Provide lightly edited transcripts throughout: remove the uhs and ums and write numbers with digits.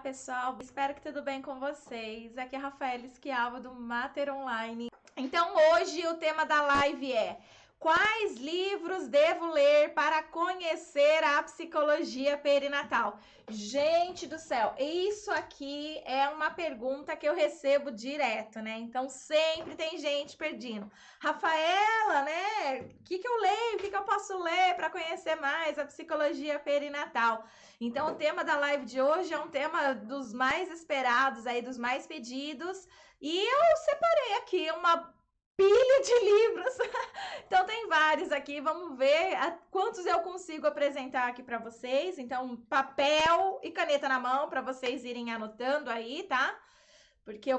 pessoal, espero que tudo bem com vocês. Aqui é a Rafaela Esquiava do Mater Online. Então hoje o tema da live é: quais livros devo ler para conhecer a psicologia perinatal? Gente do céu, isso aqui é uma pergunta que eu recebo direto, né? Então sempre tem gente pedindo: Rafaela, né? O que eu leio? O que eu posso ler para conhecer mais a psicologia perinatal? Então o tema da live de hoje é um tema dos mais esperados aí, dos mais pedidos, e eu separei aqui uma pilha de livros. Então tem vários aqui, vamos ver quantos eu consigo apresentar aqui para vocês. Então papel e caneta na mão para vocês irem anotando aí, tá? Porque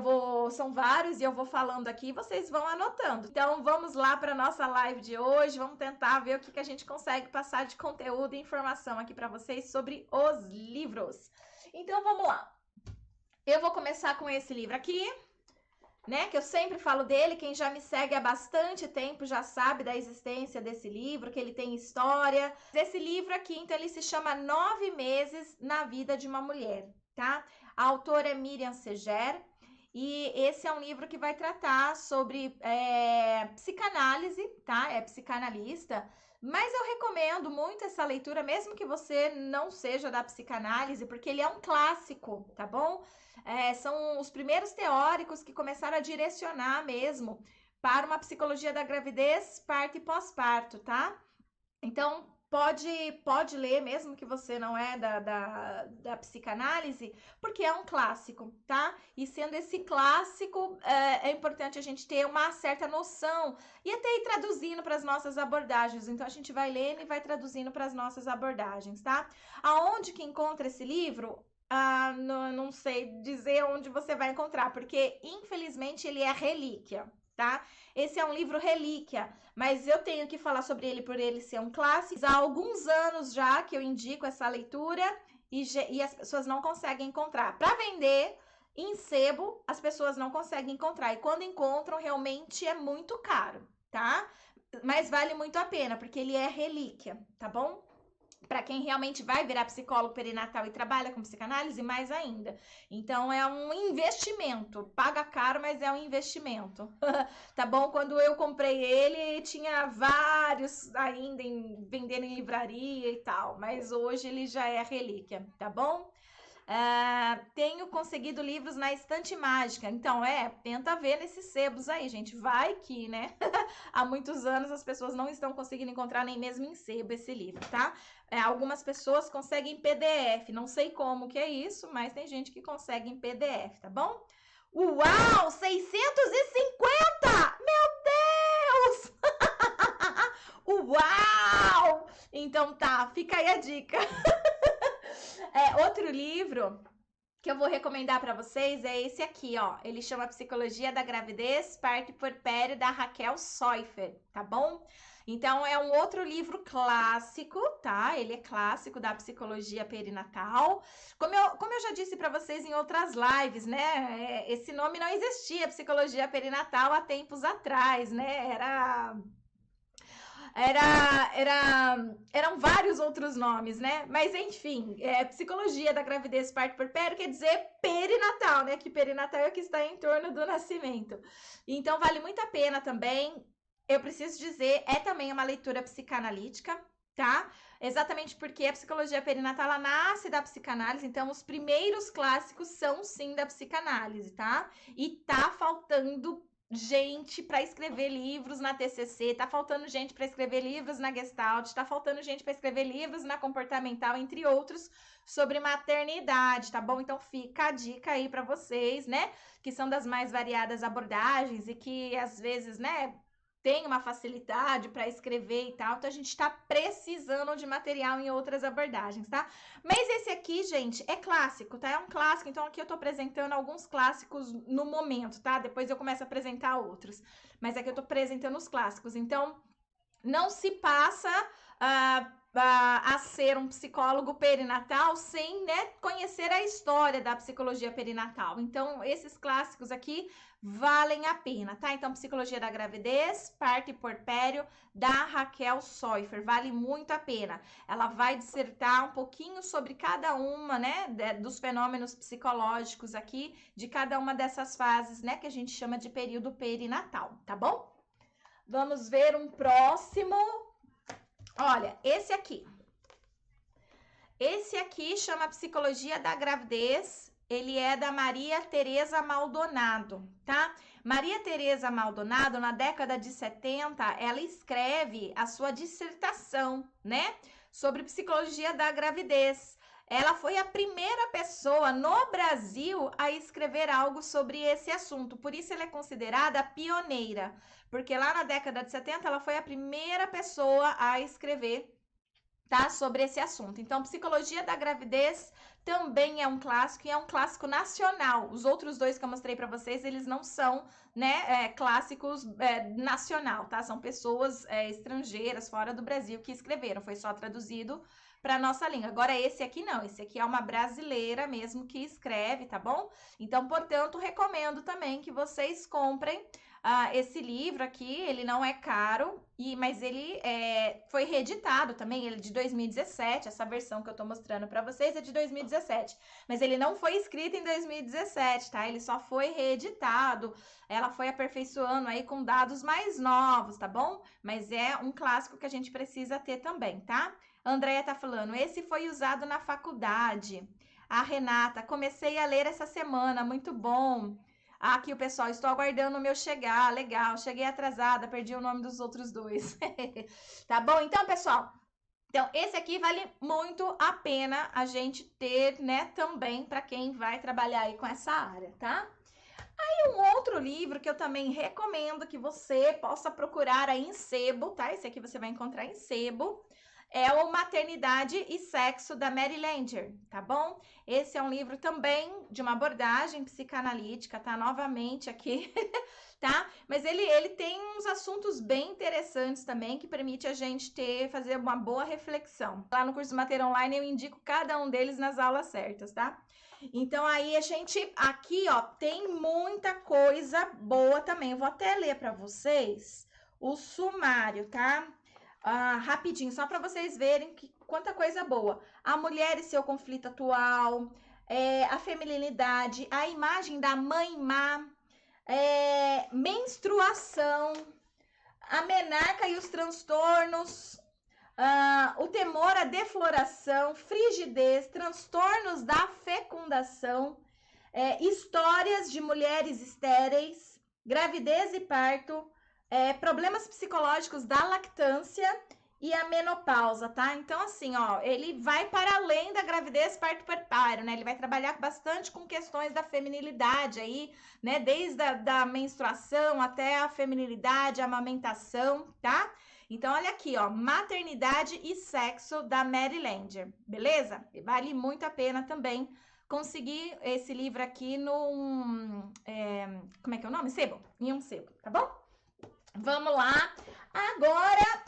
são vários e eu vou falando aqui e vocês vão anotando. Então vamos lá para nossa live de hoje, vamos tentar ver o que a gente consegue passar de conteúdo e informação aqui para vocês sobre os livros. Então vamos lá. Eu vou começar com esse livro aqui, né, que eu sempre falo dele. Quem já me segue há bastante tempo já sabe da existência desse livro, que ele tem história. Esse livro aqui, então, ele se chama 9 Meses na Vida de uma Mulher, tá? A autora é Miriam Seger, e esse é um livro que vai tratar sobre psicanálise, tá? É psicanalista, mas eu recomendo muito essa leitura, mesmo que você não seja da psicanálise, porque ele é um clássico, tá bom? São os primeiros teóricos que começaram a direcionar mesmo para uma psicologia da gravidez, parto e pós-parto, tá? Então, pode ler, mesmo que você não é da psicanálise, porque é um clássico, tá? E sendo esse clássico, é importante a gente ter uma certa noção e até ir traduzindo para as nossas abordagens. Então, a gente vai lendo e vai traduzindo para as nossas abordagens, tá? Aonde que encontra esse livro? Não sei dizer onde você vai encontrar, porque infelizmente ele é relíquia, tá? Esse é um livro relíquia, mas eu tenho que falar sobre ele por ele ser um clássico. Há alguns anos já que eu indico essa leitura e as pessoas não conseguem encontrar. Para vender em sebo, as pessoas não conseguem encontrar, e quando encontram realmente é muito caro, tá? Mas vale muito a pena, porque ele é relíquia, tá bom? Para quem realmente vai virar psicólogo perinatal e trabalha com psicanálise, mais ainda. Então, é um investimento. Paga caro, mas é um investimento. Tá bom? Quando eu comprei ele, tinha vários ainda vendendo em livraria e tal. Mas hoje ele já é relíquia, tá bom? Tenho conseguido livros na Estante Mágica. Então, tenta ver nesses sebos aí, gente. Vai que, né? Há muitos anos as pessoas não estão conseguindo encontrar nem mesmo em sebo esse livro, tá? Algumas pessoas conseguem em PDF. Não sei como que é isso, mas tem gente que consegue em PDF, tá bom? Uau! 650! Meu Deus! Uau! Então tá, fica aí a dica. Outro livro que eu vou recomendar para vocês é esse aqui, ó. Ele chama Psicologia da Gravidez, Parto e Puerpério, da Raquel Soifer, tá bom? Então, é um outro livro clássico, tá? Ele é clássico da psicologia perinatal. Como eu já disse para vocês em outras lives, né? Esse nome não existia, psicologia perinatal, há tempos atrás, né? Eram vários outros nomes, né? Mas enfim, psicologia da gravidez, parto e puerpério quer dizer perinatal, né? Que perinatal é o que está em torno do nascimento. Então vale muito a pena também. Eu preciso dizer, é também uma leitura psicanalítica, tá? Exatamente porque a psicologia perinatal, ela nasce da psicanálise, então os primeiros clássicos são sim da psicanálise, tá? E tá faltando gente para escrever livros na TCC, tá faltando gente para escrever livros na Gestalt, tá faltando gente para escrever livros na comportamental, entre outros, sobre maternidade, tá bom? Então fica a dica aí para vocês, né, que são das mais variadas abordagens e que às vezes, né, tem uma facilidade para escrever e tal, então a gente está precisando de material em outras abordagens, tá? Mas esse aqui, gente, é clássico, tá? É um clássico, então aqui eu tô apresentando alguns clássicos no momento, tá? Depois eu começo a apresentar outros, mas aqui eu tô apresentando os clássicos, então não se passa a ser um psicólogo perinatal sem, né, conhecer a história da psicologia perinatal. Então, esses clássicos aqui valem a pena, tá? Então, Psicologia da Gravidez, Parto e Puerpério, da Raquel Soifer, vale muito a pena. Ela vai dissertar um pouquinho sobre cada uma, né, dos fenômenos psicológicos aqui, de cada uma dessas fases, né, que a gente chama de período perinatal, tá bom? Vamos ver um próximo. Olha, esse aqui. Esse aqui chama Psicologia da Gravidez. Ele é da Maria Tereza Maldonado, tá? Maria Tereza Maldonado, na década de 70, ela escreve a sua dissertação, né? Sobre psicologia da gravidez. Ela foi a primeira pessoa no Brasil a escrever algo sobre esse assunto. Por isso ela é considerada pioneira. Porque lá na década de 70, ela foi a primeira pessoa a escrever, tá, sobre esse assunto. Então, Psicologia da Gravidez também é um clássico e é um clássico nacional. Os outros dois que eu mostrei para vocês, eles não são, né, clássicos nacional, tá? São pessoas estrangeiras, fora do Brasil, que escreveram. Foi só traduzido para nossa língua. Agora, esse aqui não. Esse aqui é uma brasileira mesmo que escreve, tá bom? Então, portanto, recomendo também que vocês comprem esse livro aqui. Ele não é caro, mas ele foi reeditado também. Ele é de 2017, essa versão que eu tô mostrando para vocês é de 2017, mas ele não foi escrito em 2017, tá? Ele só foi reeditado, ela foi aperfeiçoando aí com dados mais novos, tá bom? Mas é um clássico que a gente precisa ter também, tá? A Andréia tá falando, esse foi usado na faculdade. A Renata, comecei a ler essa semana, muito bom. Aqui o pessoal, estou aguardando o meu chegar, legal, cheguei atrasada, perdi o nome dos outros dois. Tá bom? Então, pessoal, esse aqui vale muito a pena a gente ter, né, também para quem vai trabalhar aí com essa área, tá? Aí um outro livro que eu também recomendo que você possa procurar aí em sebo, tá? Esse aqui você vai encontrar em sebo. É o Maternidade e Sexo, da Mary Langer, tá bom? Esse é um livro também de uma abordagem psicanalítica, tá? Novamente aqui, tá? Mas ele tem uns assuntos bem interessantes também, que permite a gente fazer uma boa reflexão. Lá no curso Mater Online eu indico cada um deles nas aulas certas, tá? Então, aí a gente, aqui, ó, tem muita coisa boa também. Eu vou até ler para vocês o sumário, tá? Rapidinho, só para vocês verem quanta coisa boa. A mulher e seu conflito atual, a feminilidade, a imagem da mãe má, menstruação, a menarca e os transtornos, o temor à defloração, frigidez, transtornos da fecundação, histórias de mulheres estéreis, gravidez e parto, problemas psicológicos da lactância e a menopausa, tá? Então, assim, ó, ele vai para além da gravidez, parto e puerpério, né? Ele vai trabalhar bastante com questões da feminilidade aí, né? Desde a menstruação até a feminilidade, a amamentação, tá? Então, olha aqui, ó, Maternidade e Sexo, da Mary Langer, beleza? Vale muito a pena também conseguir esse livro aqui num... como é que é o nome? Sebo? Em um sebo, tá bom? Vamos lá. Agora,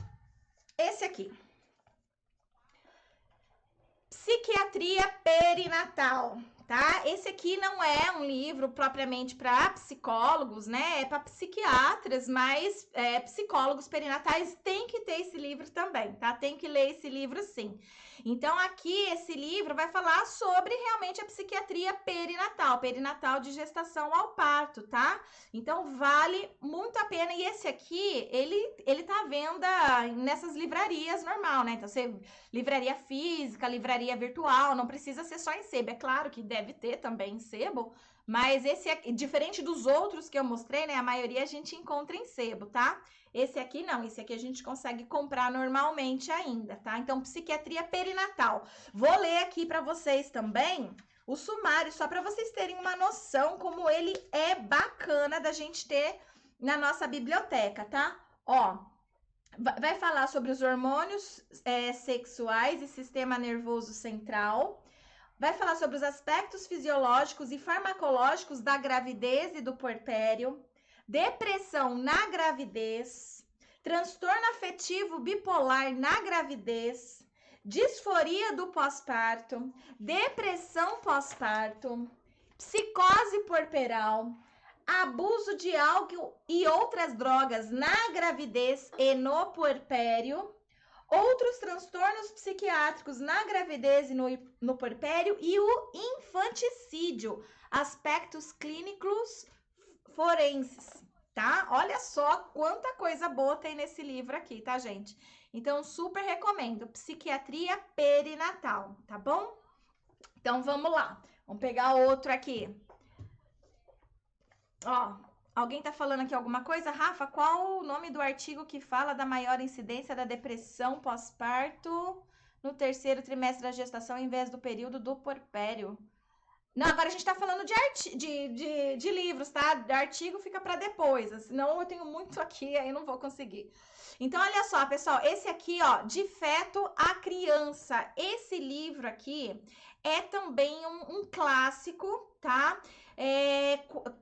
esse aqui. Psiquiatria perinatal, tá? Esse aqui não é um livro propriamente para psicólogos, né? É para psiquiatras, mas psicólogos perinatais tem que ter esse livro também, tá? Tem que ler esse livro sim. Então, aqui, esse livro vai falar sobre realmente a psiquiatria perinatal de gestação ao parto, tá? Então, vale muito a pena. E esse aqui, ele tá à venda nessas livrarias normal, né? Então, livraria física, livraria virtual, não precisa ser só em sebo. É claro que deve ter também em sebo, mas esse aqui, diferente dos outros que eu mostrei, né? A maioria a gente encontra em sebo, tá? Esse aqui não, esse aqui a gente consegue comprar normalmente ainda, tá? Então, psiquiatria perinatal. Vou ler aqui para vocês também o sumário, só para vocês terem uma noção como ele é bacana da gente ter na nossa biblioteca, tá? Ó, vai falar sobre os hormônios sexuais e sistema nervoso central. Vai falar sobre os aspectos fisiológicos e farmacológicos da gravidez e do puerpério. Depressão na gravidez, transtorno afetivo bipolar na gravidez, disforia do pós-parto, depressão pós-parto, psicose puerperal, abuso de álcool e outras drogas na gravidez e no puerpério, outros transtornos psiquiátricos na gravidez e no puerpério e o infanticídio, aspectos clínicos forenses, tá? Olha só quanta coisa boa tem nesse livro aqui, tá, gente? Então, super recomendo. Psiquiatria perinatal, tá bom? Então, vamos lá. Vamos pegar outro aqui. Ó, alguém tá falando aqui alguma coisa? Rafa, qual o nome do artigo que fala da maior incidência da depressão pós-parto no terceiro trimestre da gestação em vez do período do puerpério? Não, agora a gente tá falando de livros, tá? De artigo fica para depois, senão eu tenho muito aqui, aí não vou conseguir. Então, olha só, pessoal, esse aqui, ó, De Feto a Criança. Esse livro aqui é também um clássico, tá?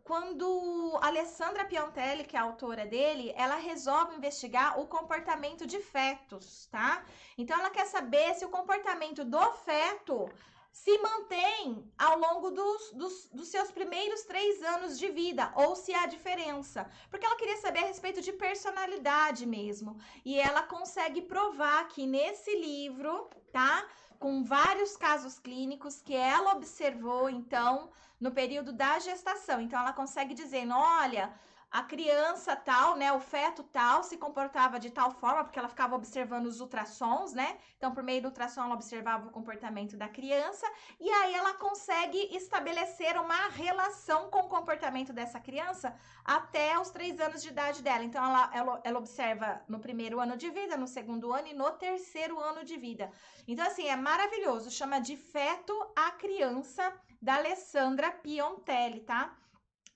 Quando a Alessandra Piontelli, que é a autora dele, ela resolve investigar o comportamento de fetos, tá? Então, ela quer saber se o comportamento do feto se mantém ao longo dos seus primeiros 3 anos de vida, ou se há diferença. Porque ela queria saber a respeito de personalidade mesmo. E ela consegue provar aqui nesse livro, tá? Com vários casos clínicos que ela observou, então, no período da gestação. Então, ela consegue dizer, olha, a criança tal, né, o feto tal, se comportava de tal forma, porque ela ficava observando os ultrassons, né? Então, por meio do ultrassom, ela observava o comportamento da criança, e aí ela consegue estabelecer uma relação com o comportamento dessa criança até os 3 anos de idade dela. Então, ela observa no primeiro ano de vida, no segundo ano e no terceiro ano de vida. Então, assim, é maravilhoso. Chama De Feto a Criança, da Alessandra Piontelli, tá?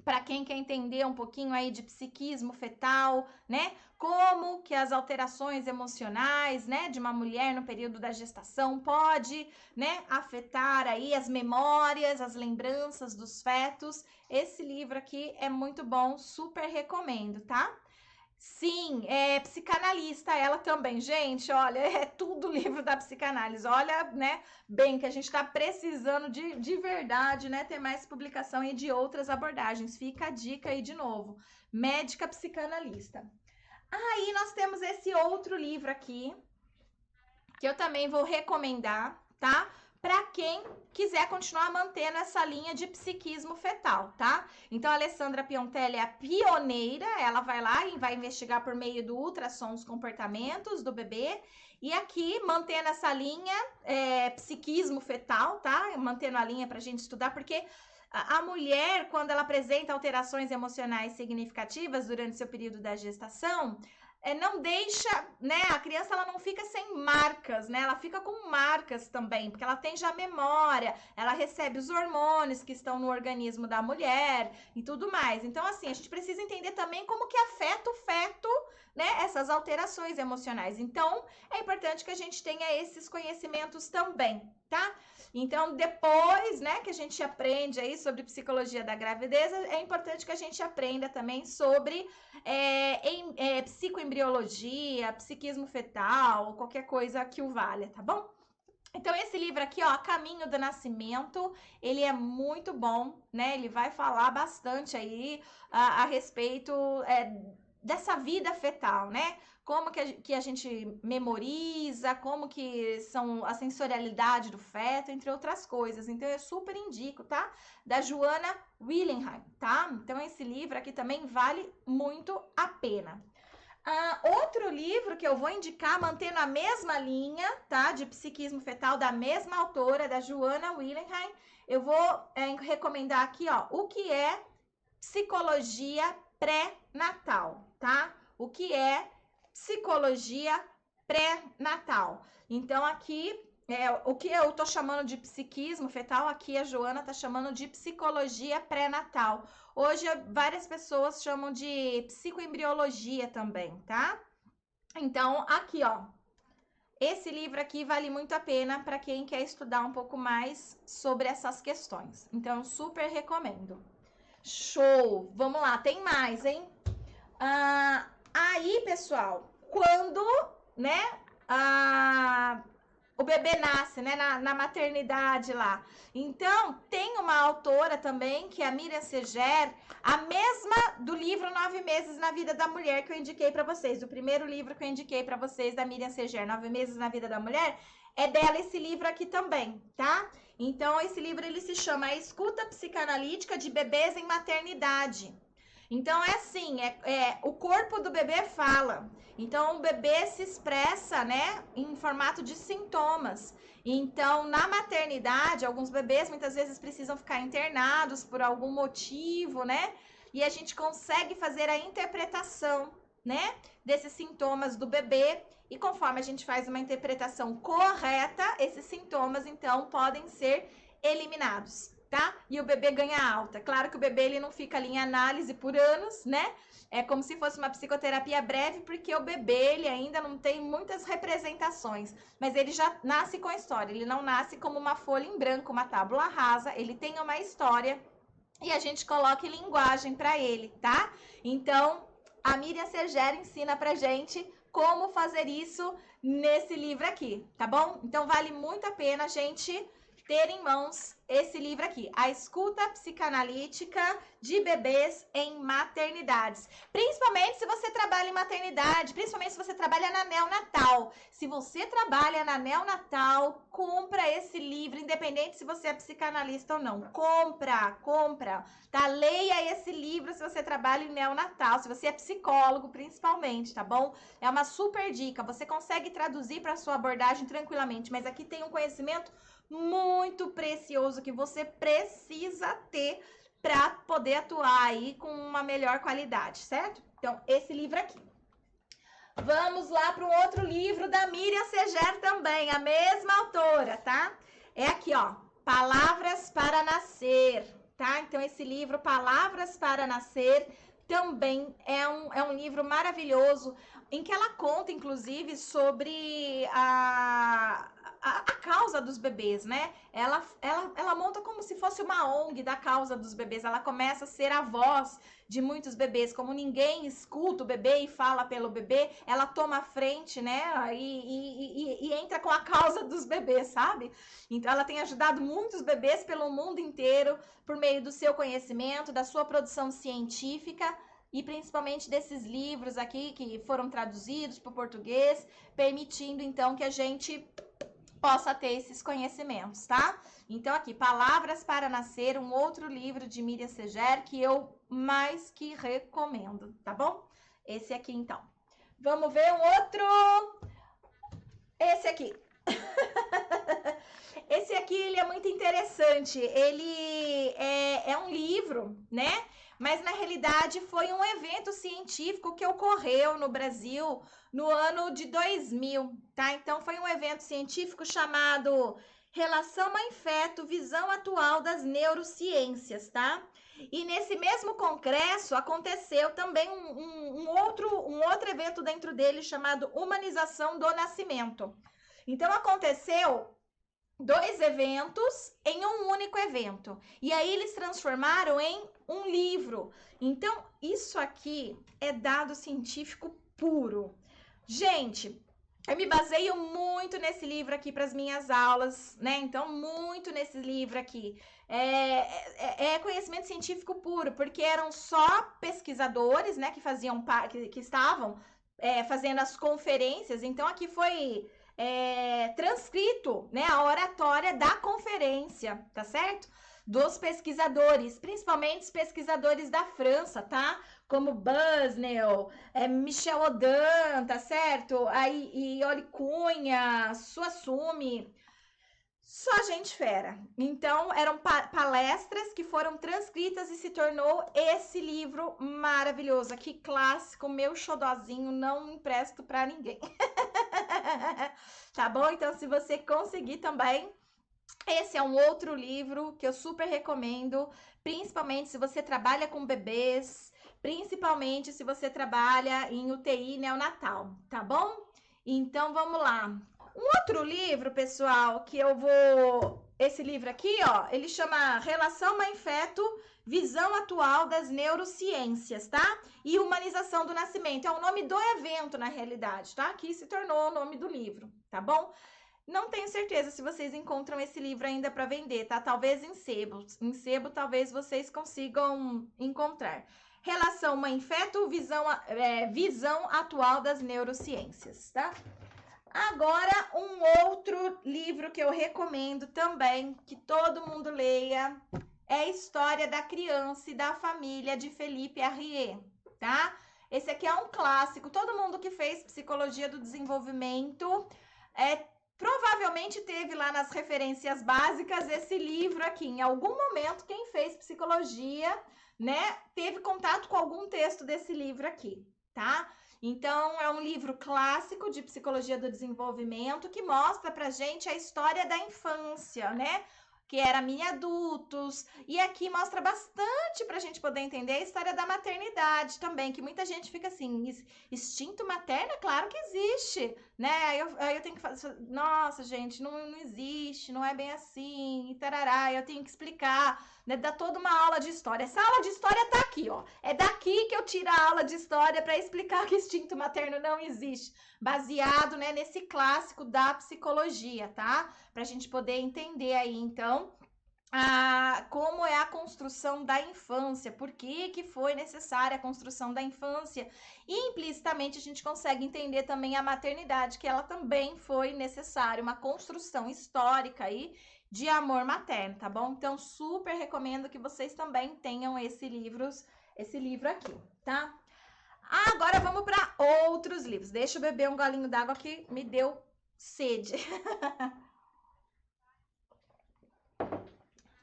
Para quem quer entender um pouquinho aí de psiquismo fetal, né? Como que as alterações emocionais, né, de uma mulher no período da gestação pode, né, afetar aí as memórias, as lembranças dos fetos. Esse livro aqui é muito bom, super recomendo, tá? Sim, é psicanalista ela também. Gente, olha, é tudo livro da psicanálise. Olha, né, bem que a gente está precisando de verdade, né, ter mais publicação aí de outras abordagens. Fica a dica aí de novo. Médica psicanalista. Aí nós temos esse outro livro aqui, que eu também vou recomendar, tá? Para quem quiser continuar mantendo essa linha de psiquismo fetal, tá? Então, a Alessandra Piontelli é a pioneira, ela vai lá e vai investigar por meio do ultrassom os comportamentos do bebê, e aqui, mantendo essa linha, psiquismo fetal, tá? Mantendo a linha pra gente estudar, porque a mulher, quando ela apresenta alterações emocionais significativas durante seu período da gestação, não deixa, né, a criança ela não fica sem marcas, né, ela fica com marcas também, porque ela tem já memória, ela recebe os hormônios que estão no organismo da mulher e tudo mais. Então, assim, a gente precisa entender também como que afeta o feto, né, essas alterações emocionais. Então, é importante que a gente tenha esses conhecimentos também, tá? Então, depois, né, que a gente aprende aí sobre psicologia da gravidez, é importante que a gente aprenda também sobre psicoembriologia, psiquismo fetal, qualquer coisa que o valha, tá bom? Então, esse livro aqui, ó, Caminho do Nascimento, ele é muito bom, né? Ele vai falar bastante aí a respeito dessa vida fetal, né? Como que a gente memoriza, como que são a sensorialidade do feto, entre outras coisas. Então, eu super indico, tá? Da Joanna Willenheim, tá? Então, esse livro aqui também vale muito a pena. Outro livro que eu vou indicar, mantendo a mesma linha, tá? De psiquismo fetal, da mesma autora, da Joanna Willenheim, eu vou recomendar aqui, ó, o que é psicologia pré-natal, tá? O que é psicologia pré-natal. Então, aqui, o que eu tô chamando de psiquismo fetal, aqui a Joana tá chamando de psicologia pré-natal. Hoje, várias pessoas chamam de psicoembriologia também, tá? Então, aqui, ó, esse livro aqui vale muito a pena para quem quer estudar um pouco mais sobre essas questões. Então, super recomendo. Show! Vamos lá, tem mais, hein? Aí, pessoal, quando, né, o bebê nasce, né, na maternidade lá. Então, tem uma autora também, que é a Miriam Seger, a mesma do livro 9 Meses na Vida da Mulher, que eu indiquei para vocês. O primeiro livro que eu indiquei para vocês, da Miriam Seger, 9 Meses na Vida da Mulher, é dela esse livro aqui também, tá? Então, esse livro, ele se chama A Escuta Psicanalítica de Bebês em Maternidade. Então, é assim, o corpo do bebê fala. Então, o bebê se expressa, né, em formato de sintomas. Então, na maternidade, alguns bebês muitas vezes precisam ficar internados por algum motivo, né? E a gente consegue fazer a interpretação, né, desses sintomas do bebê. E conforme a gente faz uma interpretação correta, esses sintomas, então, podem ser eliminados, tá? E o bebê ganha alta. Claro que o bebê, ele não fica ali em análise por anos, né? É como se fosse uma psicoterapia breve, porque o bebê, ele ainda não tem muitas representações, mas ele já nasce com a história. Ele não nasce como uma folha em branco, uma tábua rasa, ele tem uma história e a gente coloca em linguagem para ele, tá? Então, a Miriam Seger ensina pra gente como fazer isso nesse livro aqui, tá bom? Então, vale muito a pena a gente ter em mãos esse livro aqui, A Escuta Psicanalítica de Bebês em Maternidades. Principalmente se você trabalha em maternidade, principalmente se você trabalha na neonatal. Se você trabalha na neonatal, compra esse livro, independente se você é psicanalista ou não. Compra, tá? Leia esse livro se você trabalha em neonatal, se você é psicólogo, principalmente, tá bom? É uma super dica, você consegue traduzir para sua abordagem tranquilamente, mas aqui tem um conhecimento muito precioso que você precisa ter para poder atuar aí com uma melhor qualidade, certo? Então, esse livro aqui. Vamos lá para um outro livro da Miriam Seger também, a mesma autora, tá? É aqui, ó, Palavras para Nascer, tá? Então, esse livro, Palavras para Nascer, também é um livro maravilhoso, em que ela conta, inclusive, sobre a causa dos bebês, né? Ela monta como se fosse uma ONG da causa dos bebês. Ela começa a ser a voz de muitos bebês. Como ninguém escuta o bebê e fala pelo bebê, ela toma a frente, né? E entra com a causa dos bebês, sabe? Então, ela tem ajudado muitos bebês pelo mundo inteiro por meio do seu conhecimento, da sua produção científica, e principalmente desses livros aqui que foram traduzidos para o português, permitindo, então, que a gente possa ter esses conhecimentos, tá? Então, aqui, Palavras para Nascer, um outro livro de Miriam Seger que eu mais que recomendo, tá bom? Esse aqui, então. Vamos ver um outro. Esse aqui. Esse aqui, ele é muito interessante. Ele é um livro, né? Mas, na realidade, foi um evento científico que ocorreu no Brasil no ano de 2000, tá? Então, foi um evento científico chamado Relação Mãe-Feto, Visão Atual das Neurociências, tá? E nesse mesmo congresso aconteceu também um outro evento dentro dele chamado Humanização do Nascimento. Então, aconteceu 2 eventos em um único evento. E aí eles transformaram em um livro. Então, isso aqui é dado científico puro. Gente, eu me baseio muito nesse livro aqui para as minhas aulas, né? Então, muito nesse livro aqui. É conhecimento científico puro, porque eram só pesquisadores, né, que estavam fazendo as conferências. Então, aqui foi transcrito, né, a oratória da conferência, tá certo? Dos pesquisadores, principalmente os pesquisadores da França, tá? Como Busnel, Michel Audin, tá certo? Aí, e Oli Cunha, Suassumi, só gente fera. Então, eram palestras que foram transcritas e se tornou esse livro maravilhoso. Aqui, clássico, meu xodozinho, não empresto pra ninguém. Tá bom? Então, se você conseguir também, esse é um outro livro que eu super recomendo, principalmente se você trabalha com bebês, principalmente se você trabalha em UTI neonatal, tá bom? Então, vamos lá. Um outro livro, pessoal, que eu vou... Esse livro aqui, ó, ele chama Relação Mãe-Feto, Visão Atual das Neurociências, tá? E Humanização do Nascimento. É o nome do evento, na realidade, tá? Aqui se tornou o nome do livro, tá bom? Não tenho certeza se vocês encontram esse livro ainda para vender, tá? Talvez em sebo. Em sebo, talvez vocês consigam encontrar. Relação mãe-feto, visão atual das neurociências, tá? Agora, um outro livro que eu recomendo também, que todo mundo leia, é a História da Criança e da Família, de Felipe Arrier, tá? Esse aqui é um clássico. Todo mundo que fez Psicologia do Desenvolvimento provavelmente teve lá nas referências básicas esse livro aqui. Em algum momento, quem fez Psicologia, né, teve contato com algum texto desse livro aqui, tá? Então, é um livro clássico de Psicologia do Desenvolvimento que mostra pra gente a história da infância, né? Que era mini adultos, e aqui mostra bastante para a gente poder entender a história da maternidade também, que muita gente fica assim, instinto materno, claro que existe, né? Aí eu tenho que fazer, nossa, gente, não existe, não é bem assim, e tarará, eu tenho que explicar, né? Dá toda uma aula de história. Essa aula de história tá aqui, ó, é daqui que eu tiro a aula de história para explicar que instinto materno não existe, baseado, né, nesse clássico da psicologia, tá? Para a gente poder entender aí, então, como é a construção da infância, por que foi necessária a construção da infância. E implicitamente a gente consegue entender também a maternidade, que ela também foi necessária, uma construção histórica aí de amor materno, tá bom? Então, super recomendo que vocês também tenham esse livro aqui, tá? Agora vamos para outros livros. Deixa eu beber um golinho d'água que me deu sede.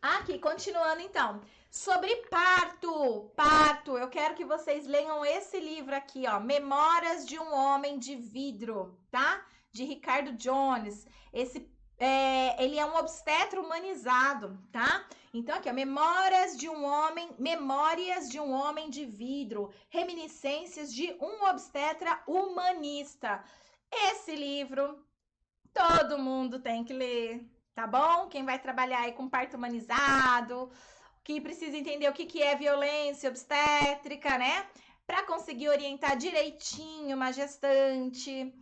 Aqui, continuando então, sobre parto, eu quero que vocês leiam esse livro aqui, ó, Memórias de um Homem de Vidro, tá? De Ricardo Jones. Ele é um obstetra humanizado, tá? Então aqui, ó, Memórias de um Homem de Vidro, Reminiscências de um Obstetra Humanista. Esse livro todo mundo tem que ler, tá bom? Quem vai trabalhar aí com parto humanizado, que precisa entender o que é violência obstétrica, né? Para conseguir orientar direitinho uma gestante,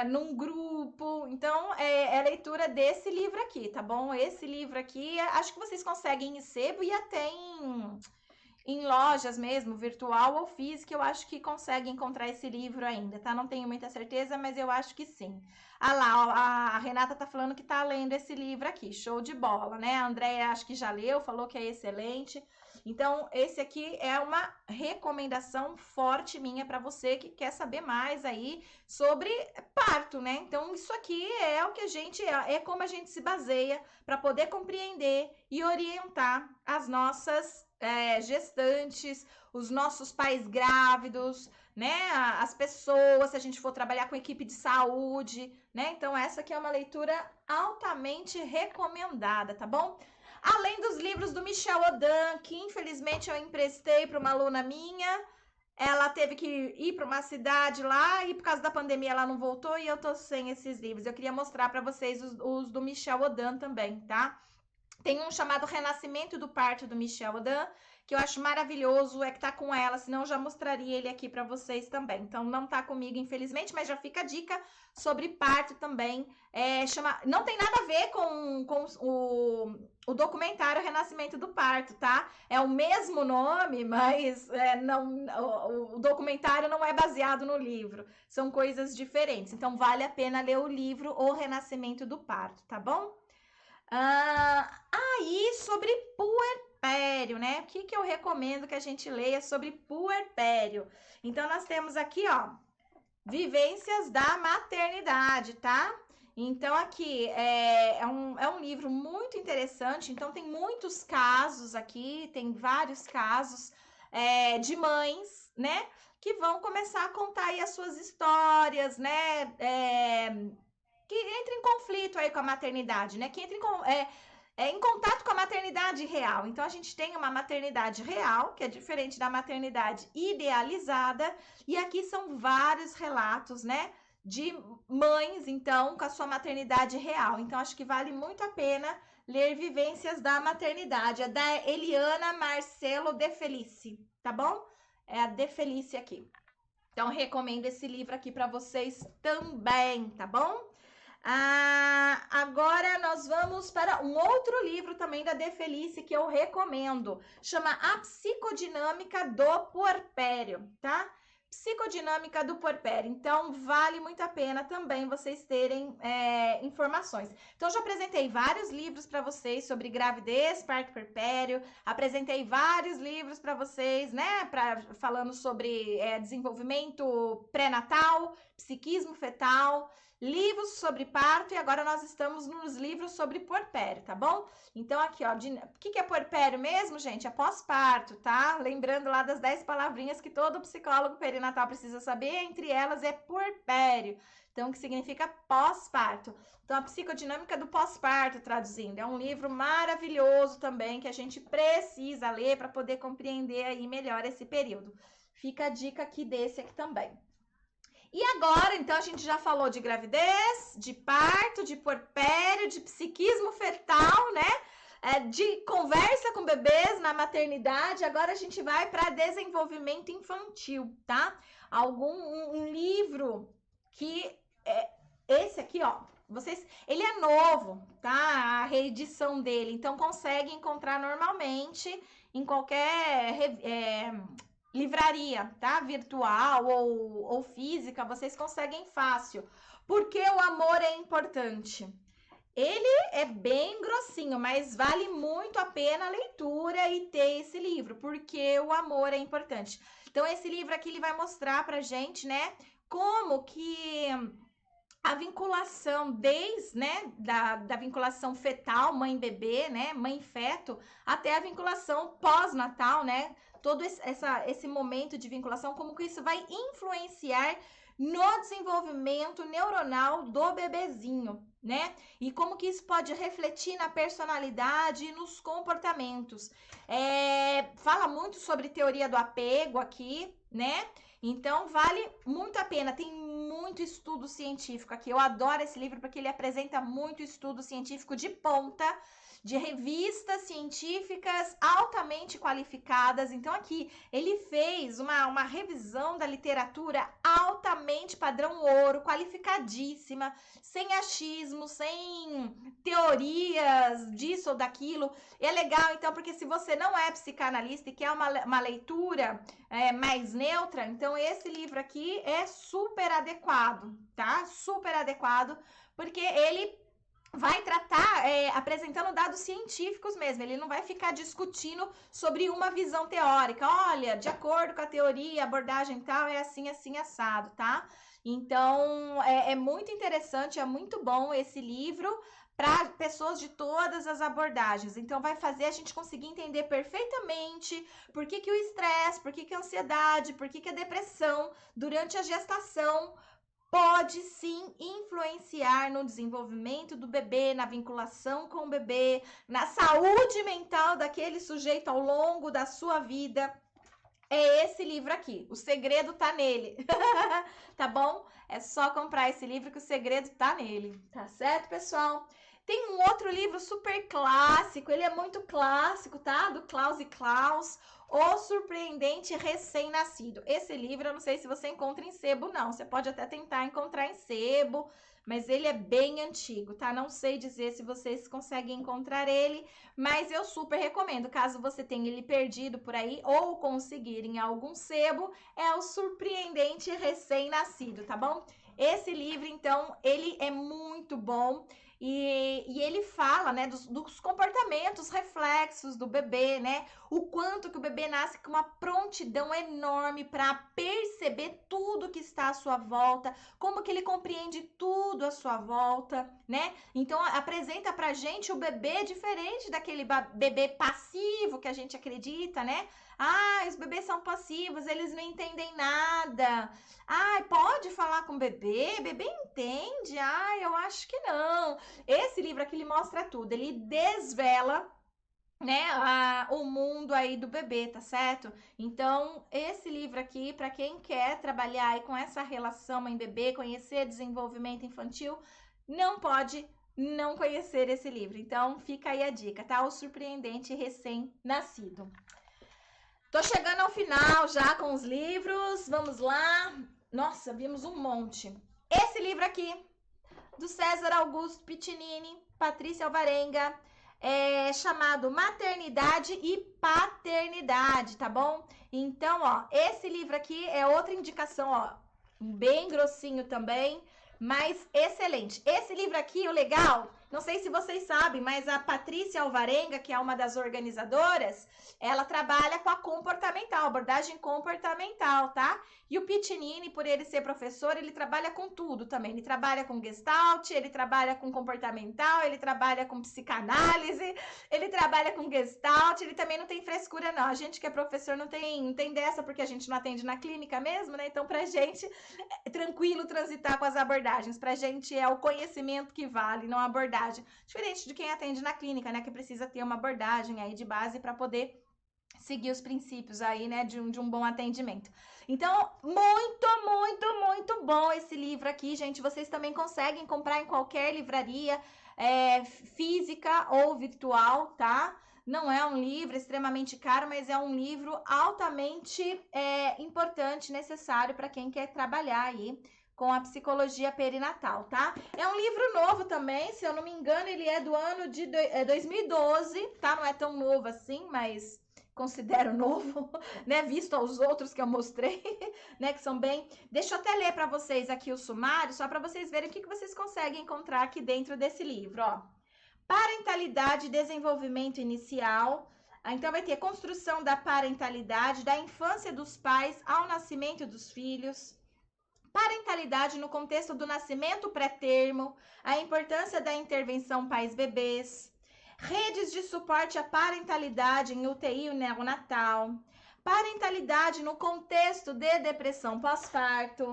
num grupo. Então, é a leitura desse livro aqui, tá bom? Esse livro aqui, acho que vocês conseguem em sebo e até em lojas mesmo, virtual ou física, eu acho que consegue encontrar esse livro ainda, tá? Não tenho muita certeza, mas eu acho que sim. Ah lá, ó, a Renata tá falando que tá lendo esse livro aqui, show de bola, né? A Andréia acho que já leu, falou que é excelente. Então, esse aqui é uma recomendação forte minha para você que quer saber mais aí sobre parto, né? Então, isso aqui é o que é como a gente se baseia para poder compreender e orientar as nossas gestantes, os nossos pais grávidos, né? As pessoas, se a gente for trabalhar com equipe de saúde, né? Então, essa aqui é uma leitura altamente recomendada, tá bom? Além dos livros do Michel Odan, que infelizmente eu emprestei para uma aluna minha, ela teve que ir para uma cidade lá e por causa da pandemia ela não voltou e eu tô sem esses livros. Eu queria mostrar para vocês os do Michel Odan também, tá? Tem um chamado Renascimento do Parto do Michel Odan, que eu acho maravilhoso, é que tá com ela, senão eu já mostraria ele aqui para vocês também. Então, não tá comigo, infelizmente, mas já fica a dica sobre parto também. Não tem nada a ver com o documentário Renascimento do Parto, tá? É o mesmo nome, mas o documentário não é baseado no livro. São coisas diferentes. Então, vale a pena ler o livro O Renascimento do Parto, tá bom? Aí, sobre puerpério, né? O que eu recomendo que a gente leia sobre puerpério? Então, nós temos aqui, ó, Vivências da Maternidade, tá? Então, aqui é um livro muito interessante. Então, tem muitos casos aqui, tem vários casos de mães, né? Que vão começar a contar aí as suas histórias, né? Que entra em conflito aí com a maternidade, né? Que entra em contato com a maternidade real. Então, a gente tem uma maternidade real, que é diferente da maternidade idealizada, e aqui são vários relatos, né? De mães, então, com a sua maternidade real. Então, acho que vale muito a pena ler Vivências da Maternidade. É da Eliana Marcelo De Felice, tá bom? É a De Felice aqui. Então, recomendo esse livro aqui para vocês também, tá bom? Agora nós vamos para um outro livro também da De Felice que eu recomendo. Chama A Psicodinâmica do Puerpério, tá? Psicodinâmica do Puerpério. Então, vale muito a pena também vocês terem informações. Então, já apresentei vários livros para vocês sobre gravidez, parto puerpério. Apresentei vários livros para vocês, né? Falando sobre desenvolvimento pré-natal, psiquismo fetal, livros sobre parto, e agora nós estamos nos livros sobre puerpério, tá bom? Então, aqui, ó, o que é puerpério mesmo, gente? É pós-parto, tá? Lembrando lá das 10 palavrinhas que todo psicólogo perinatal precisa saber, entre elas é puerpério, então, que significa pós-parto. Então, a psicodinâmica do pós-parto, traduzindo, é um livro maravilhoso também, que a gente precisa ler para poder compreender aí melhor esse período. Fica a dica aqui desse aqui também. E agora, então, a gente já falou de gravidez, de parto, de puerpério, de psiquismo fetal, né? De conversa com bebês na maternidade. Agora a gente vai para desenvolvimento infantil, tá? Um livro que esse aqui, ó, ele é novo, tá? A reedição dele, então consegue encontrar normalmente em qualquer livraria, tá? Virtual ou física, vocês conseguem fácil. Porque o amor é importante. Ele é bem grossinho, mas vale muito a pena a leitura e ter esse livro, porque o amor é importante. Então, esse livro aqui, ele vai mostrar pra gente, né, como que a vinculação desde, né, da vinculação fetal, mãe-bebê, né, mãe-feto, até a vinculação pós-natal, né, todo esse momento de vinculação, como que isso vai influenciar no desenvolvimento neuronal do bebezinho, né? E como que isso pode refletir na personalidade e nos comportamentos. Fala muito sobre teoria do apego aqui, né? Então, vale muito a pena. Tem muito estudo científico aqui. Eu adoro esse livro porque ele apresenta muito estudo científico de ponta, de revistas científicas altamente qualificadas. Então, aqui, ele fez uma revisão da literatura altamente padrão ouro, qualificadíssima, sem achismo, sem teorias disso ou daquilo. E é legal, então, porque se você não é psicanalista e quer uma leitura mais neutra, então esse livro aqui é super adequado, tá? Super adequado, porque ele vai tratar apresentando dados científicos mesmo, ele não vai ficar discutindo sobre uma visão teórica. Olha, de acordo com a teoria, a abordagem tal, é assim, assim, assado, tá? Então, é muito interessante, é muito bom esse livro para pessoas de todas as abordagens. Então, vai fazer a gente conseguir entender perfeitamente por que o estresse, por que a ansiedade, por que a depressão durante a gestação pode sim influenciar no desenvolvimento do bebê, na vinculação com o bebê, na saúde mental daquele sujeito ao longo da sua vida. É esse livro aqui, o segredo tá nele, tá bom? É só comprar esse livro que o segredo tá nele, tá certo, pessoal? Tem um outro livro super clássico, ele é muito clássico, tá? Do Klaus e Klaus, O Surpreendente Recém-Nascido. Esse livro, eu não sei se você encontra em sebo, não. Você pode até tentar encontrar em sebo, mas ele é bem antigo, tá? Não sei dizer se vocês conseguem encontrar ele, mas eu super recomendo. Caso você tenha ele perdido por aí ou conseguir em algum sebo, é O Surpreendente Recém-Nascido, tá bom? Esse livro, então, ele é muito bom. E ele fala, né, dos comportamentos reflexos do bebê, né? O quanto que o bebê nasce com uma prontidão enorme para perceber tudo que está à sua volta, como que ele compreende tudo à sua volta, né? Então, apresenta pra gente o bebê diferente daquele bebê passivo que a gente acredita, né? Os bebês são passivos, eles não entendem nada. Pode falar com o bebê? Bebê entende? Eu acho que não. Esse livro aqui, ele mostra tudo. Ele desvela, né, o mundo aí do bebê, tá certo? Então, esse livro aqui, para quem quer trabalhar aí com essa relação mãe-bebê, conhecer desenvolvimento infantil, não pode não conhecer esse livro. Então, fica aí a dica, tá? O Surpreendente Recém-Nascido. Tô chegando ao final já com os livros. Vamos lá. Nossa, vimos um monte. Esse livro aqui, do César Augusto Piccinini, Patrícia Alvarenga, chamado Maternidade e Paternidade, tá bom? Então, ó, esse livro aqui é outra indicação, ó, bem grossinho também, mas excelente. Esse livro aqui, o legal, não sei se vocês sabem, mas a Patrícia Alvarenga, que é uma das organizadoras, ela trabalha com a comportamental, abordagem comportamental, tá? E o Piccinini, por ele ser professor, ele trabalha com tudo também. Ele trabalha com Gestalt, ele trabalha com comportamental, ele trabalha com psicanálise, ele trabalha com Gestalt, ele também não tem frescura, não. A gente que é professor não tem dessa, porque a gente não atende na clínica mesmo, né? Então, pra gente é tranquilo transitar com as abordagens. Pra gente é o conhecimento que vale, não a abordagem. Diferente de quem atende na clínica, né? Que precisa ter uma abordagem aí de base para poder seguir os princípios aí, né, de um bom atendimento. Então, muito bom esse livro aqui, gente. Vocês também conseguem comprar em qualquer livraria física ou virtual, tá? Não é um livro extremamente caro, mas é um livro altamente importante, necessário para quem quer trabalhar aí com a psicologia perinatal, tá? É um livro novo também, se eu não me engano, ele é do ano de 2012, tá? Não é tão novo assim, mas considero novo, né, visto aos outros que eu mostrei, né, que são bem... Deixa eu até ler para vocês aqui o sumário, só para vocês verem o que vocês conseguem encontrar aqui dentro desse livro, ó. Parentalidade e desenvolvimento inicial. Então, vai ter construção da parentalidade, da infância dos pais ao nascimento dos filhos. Parentalidade no contexto do nascimento pré-termo, a importância da intervenção pais-bebês. Redes de suporte à parentalidade em UTI e neonatal. Parentalidade no contexto de depressão pós-parto.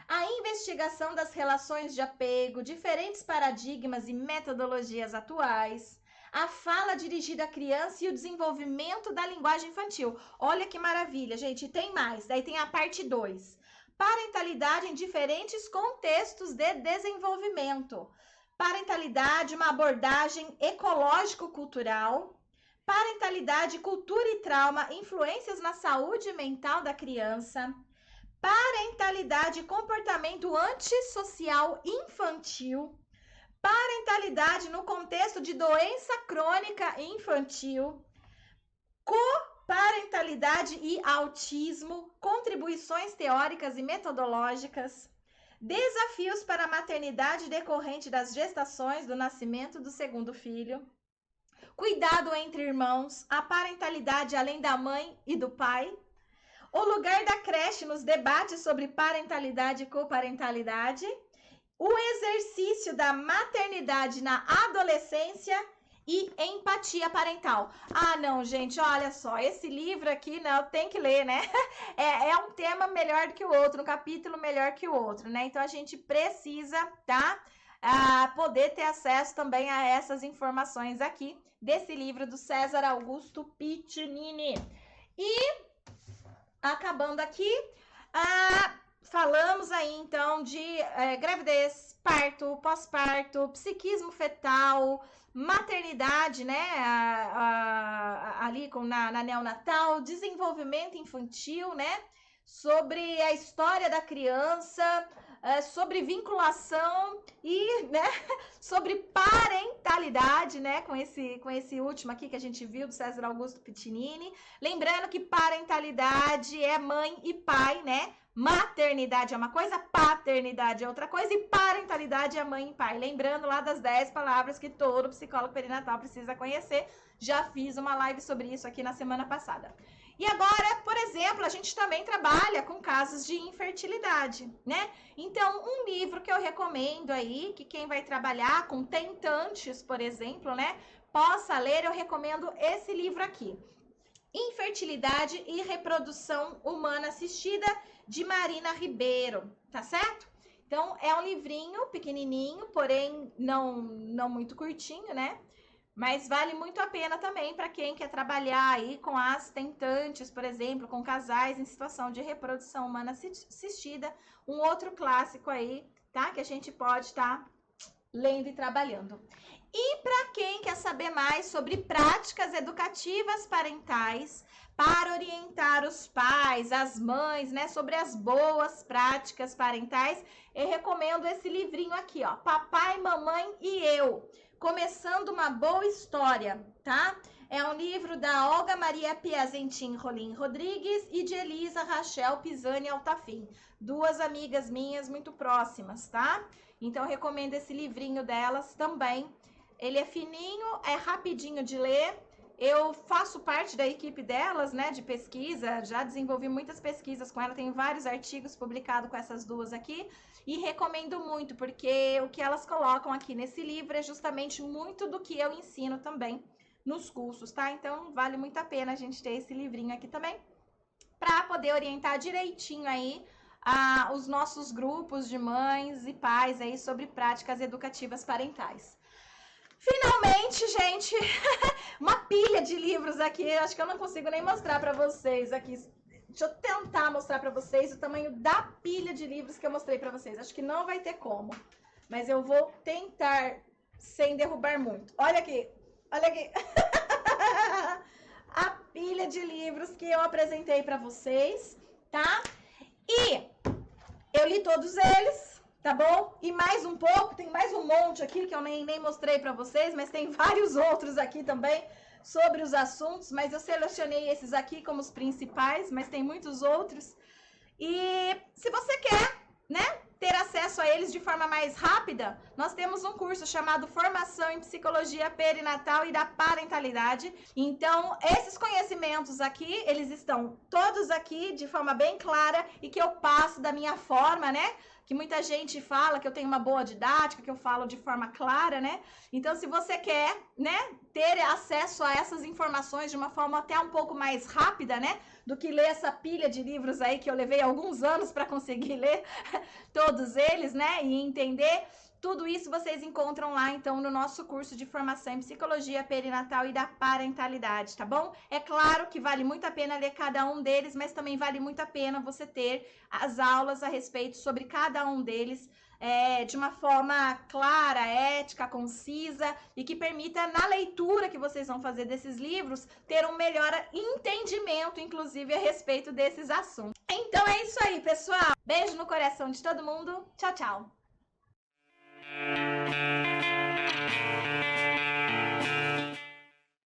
A investigação das relações de apego, diferentes paradigmas e metodologias atuais. A fala dirigida à criança e o desenvolvimento da linguagem infantil. Olha que maravilha, gente. Tem mais. Daí tem a parte 2. Parentalidade em diferentes contextos de desenvolvimento. Parentalidade, uma abordagem ecológico-cultural. Parentalidade, cultura e trauma, influências na saúde mental da criança. Parentalidade, comportamento antissocial infantil. Parentalidade no contexto de doença crônica infantil. Coparentalidade e autismo, contribuições teóricas e metodológicas. Desafios para a maternidade decorrente das gestações do nascimento do segundo filho. Cuidado entre irmãos, a parentalidade além da mãe e do pai. O lugar da creche nos debates sobre parentalidade e coparentalidade. O exercício da maternidade na adolescência e empatia parental. Ah, não, gente, olha só, esse livro aqui, não, tem que ler, né? É um tema melhor do que o outro, um capítulo melhor que o outro, né? Então, a gente precisa, tá? Poder ter acesso também a essas informações aqui desse livro do César Augusto Piccinini. E, acabando aqui, falamos aí, então, de gravidez, parto, pós-parto, psiquismo fetal, maternidade, né, ali na neonatal, desenvolvimento infantil, né, sobre a história da criança, sobre vinculação e, né, sobre parentalidade, né, com esse último aqui que a gente viu do César Augusto Piccinini. Lembrando que parentalidade é mãe e pai, né? Maternidade é uma coisa, paternidade é outra coisa e parentalidade é mãe e pai. Lembrando lá das 10 palavras que todo psicólogo perinatal precisa conhecer. Já fiz uma live sobre isso aqui na semana passada. E agora, por exemplo, a gente também trabalha com casos de infertilidade, né? Então, um livro que eu recomendo aí, que quem vai trabalhar com tentantes, por exemplo, né, possa ler, eu recomendo esse livro aqui. Infertilidade e Reprodução Humana Assistida, de Marina Ribeiro, tá certo? Então, é um livrinho pequenininho, porém não muito curtinho, né? Mas vale muito a pena também para quem quer trabalhar aí com as tentantes, por exemplo, com casais em situação de reprodução humana assistida, um outro clássico aí, tá? Que a gente pode estar lendo e trabalhando. E para quem quer saber mais sobre práticas educativas parentais, para orientar os pais, as mães, né, sobre as boas práticas parentais, eu recomendo esse livrinho aqui, ó, Papai, Mamãe e Eu, Começando uma Boa História, tá? É um livro da Olga Maria Piazentin Rolim Rodrigues e de Elisa Rachel Pisani Altafim, duas amigas minhas muito próximas, tá? Então, eu recomendo esse livrinho delas também. Ele é fininho, é rapidinho de ler. Eu faço parte da equipe delas, né, de pesquisa, já desenvolvi muitas pesquisas com ela, tenho vários artigos publicados com essas duas aqui e recomendo muito, porque o que elas colocam aqui nesse livro é justamente muito do que eu ensino também nos cursos, tá? Então, vale muito a pena a gente ter esse livrinho aqui também, para poder orientar direitinho aí os nossos grupos de mães e pais aí sobre práticas educativas parentais. Finalmente, gente, uma pilha de livros aqui, acho que eu não consigo nem mostrar para vocês aqui. Deixa eu tentar mostrar para vocês o tamanho da pilha de livros que eu mostrei para vocês. Acho que não vai ter como, mas eu vou tentar sem derrubar muito. Olha aqui, olha aqui. A pilha de livros que eu apresentei para vocês, tá? E eu li todos eles. Tá bom? E mais um pouco, tem mais um monte aqui que eu nem mostrei para vocês, mas tem vários outros aqui também sobre os assuntos, mas eu selecionei esses aqui como os principais, mas tem muitos outros. E se você quer, né, ter acesso a eles de forma mais rápida, nós temos um curso chamado Formação em Psicologia Perinatal e da Parentalidade. Então, esses conhecimentos aqui, eles estão todos aqui de forma bem clara e que eu passo da minha forma, né? Que muita gente fala que eu tenho uma boa didática, que eu falo de forma clara, né? Então, se você quer, né, ter acesso a essas informações de uma forma até um pouco mais rápida, né, do que ler essa pilha de livros aí que eu levei alguns anos para conseguir ler todos eles, né, e entender, tudo isso vocês encontram lá, então, no nosso curso de formação em Psicologia Perinatal e da Parentalidade, tá bom? É claro que vale muito a pena ler cada um deles, mas também vale muito a pena você ter as aulas a respeito sobre cada um deles, de uma forma clara, ética, concisa e que permita, na leitura que vocês vão fazer desses livros, ter um melhor entendimento, inclusive, a respeito desses assuntos. Então é isso aí, pessoal. Beijo no coração de todo mundo. Tchau, tchau.